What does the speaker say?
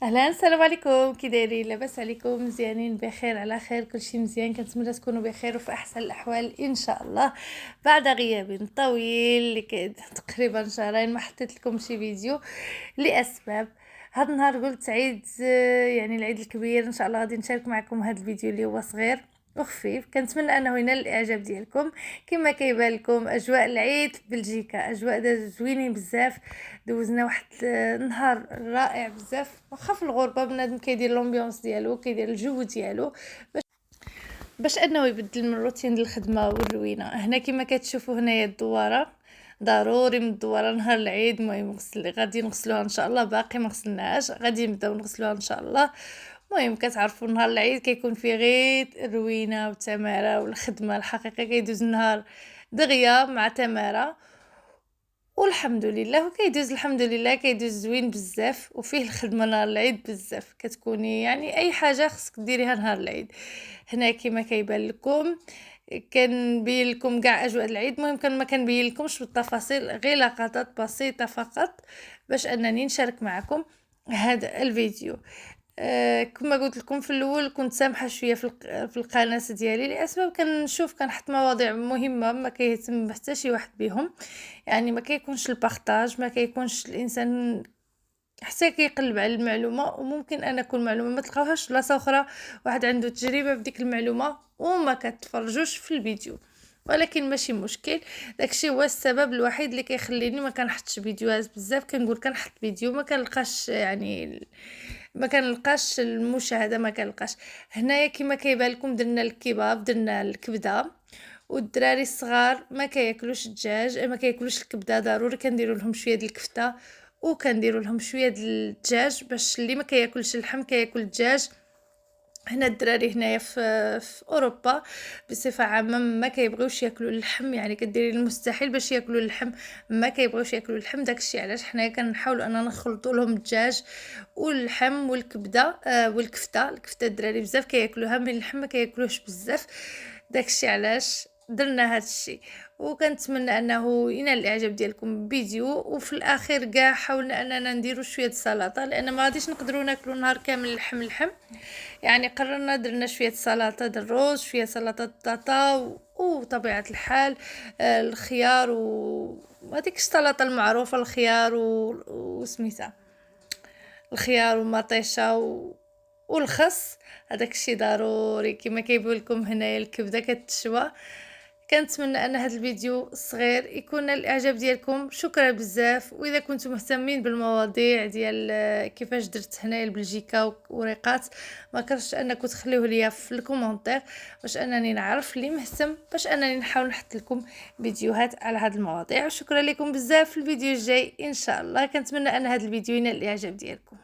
اهلا، السلام عليكم. كي دايرين؟ لاباس عليكم؟ مزيانين؟ بخير على خير؟ كلشي مزيان؟ كنتمنى تكونوا بخير وفي احسن الاحوال ان شاء الله. بعد غياب طويل اللي تقريبا شهرين ما حطيت لكم شي فيديو لاسباب. هذا النهار قلت عيد، يعني العيد الكبير ان شاء الله غادي نشارك معكم هذا الفيديو اللي هو صغير وخفيف. كنتمنى انه ينال الاعجاب ديالكم. كما كيبان لكم اجواء العيد في بلجيكا اجواء زوينين بزاف. دوزنا واحد نهار رائع بزاف، واخا في الغربه بنادم كيدير لومبيونس ديالو، كيدير الجو ديالو باش انه يبدل من روتين الخدمه والروينه. هنا كما كتشوفوا هنايا الدواره، ضروري من الدواره نهار العيد. المهم غادي نغسلوها ان شاء الله، باقي ما غسلناهاش، غادي نبداو نغسلوها ان شاء الله. المهم كتعرفوا نهار العيد كيكون فيه غير الروينه والتماره والخدمه الحقيقه، كيدوز النهار دغيا مع تماره والحمد لله. وكيدوز الحمد لله كيدوز زوين بزاف، وفيه الخدمه نهار العيد بزاف. كتكوني يعني اي حاجه خصك ديريها نهار العيد. هنا كما كيبان لكم كنبين لكم كاع اجواء العيد. المهم كان ما كنبين لكمش بالتفاصيل، غير لقطات بسيطه فقط باش انني نشارك معكم هذا الفيديو. كما قلت لكم في الاول كنت سامحه شويه في القناه ديالي لاسباب كنشوف كنحط مواضيع مهمه ما كيهتم حتى شي واحد بهم. يعني ما كيكونش البارطاج، ما كيكونش الانسان حتى كيقلب على المعلومه، وممكن انا كل معلومه ما تلقاوهاش بلاصه اخرى، واحد عنده تجربه بديك المعلومه وما كتفرجوش في الفيديو. ولكن ماشي مشكل، داكشي هو السبب الوحيد اللي كيخليني ما كنحطش فيديوهات بزاف. كنقول كنحط فيديو ما كنلقاش، يعني ما كنلقاش المشاهده، ما كنلقاش. هنايا كما كيبان لكم درنا الكباب، درنا الكبده، والدراري الصغار ما كياكلوش الدجاج، ما كياكلوش الكبده. ضروري كنديروا لهم شويه ديال الكفته وكنديروا لهم شويه ديال الدجاج باش اللي ما كياكلش اللحم كياكل الدجاج. هنا الدراري هنايا في اوروبا بصفه عامه ما كيبغيوش ياكلوا اللحم، يعني كديري المستحيل باش ياكلوا اللحم، ما كيبغيوش ياكلوا اللحم. داكشي علاش حنايا كنحاولوا اننا نخلطوا لهم الدجاج واللحم والكبده والكفته. الكفته الدراري بزاف كياكلوها، من اللحم ما كياكلوش بزاف. داكشي علاش درنا هذا الشيء. وكنتمنى انه ينال الاعجاب ديالكم بالفيديو. وفي الاخير كاع حاولنا اننا نديروا شويه السلطه، لان ما غاديش نقدروا ناكلوا نهار كامل اللحم. يعني قررنا درنا شويه سلطه الروز، شويه سلطه الطاطا وطبيعه الحال الخيار وهذيك السلطه المعروفه، الخيار وسميتها الخيار ومطيشه والخس. هذاك الشيء ضروري. كما كيقول لكم هنايا الكبده كتشوى. كنتمنى ان هذا الفيديو الصغير يكون نال الاعجاب ديالكم. شكرا بزاف. واذا كنتم مهتمين بالمواضيع ديال كيفاش درت هنايا لبلجيكا وريقات، ما كرهتش انكم تخليوه ليا في الكومونتير باش انني نعرف اللي مهتم، باش انني نحاول نحط لكم فيديوهات على هذه المواضيع. شكرا لكم بزاف. في الفيديو الجاي ان شاء الله كنتمنى ان هذا الفيديو ينال الاعجاب ديالكم.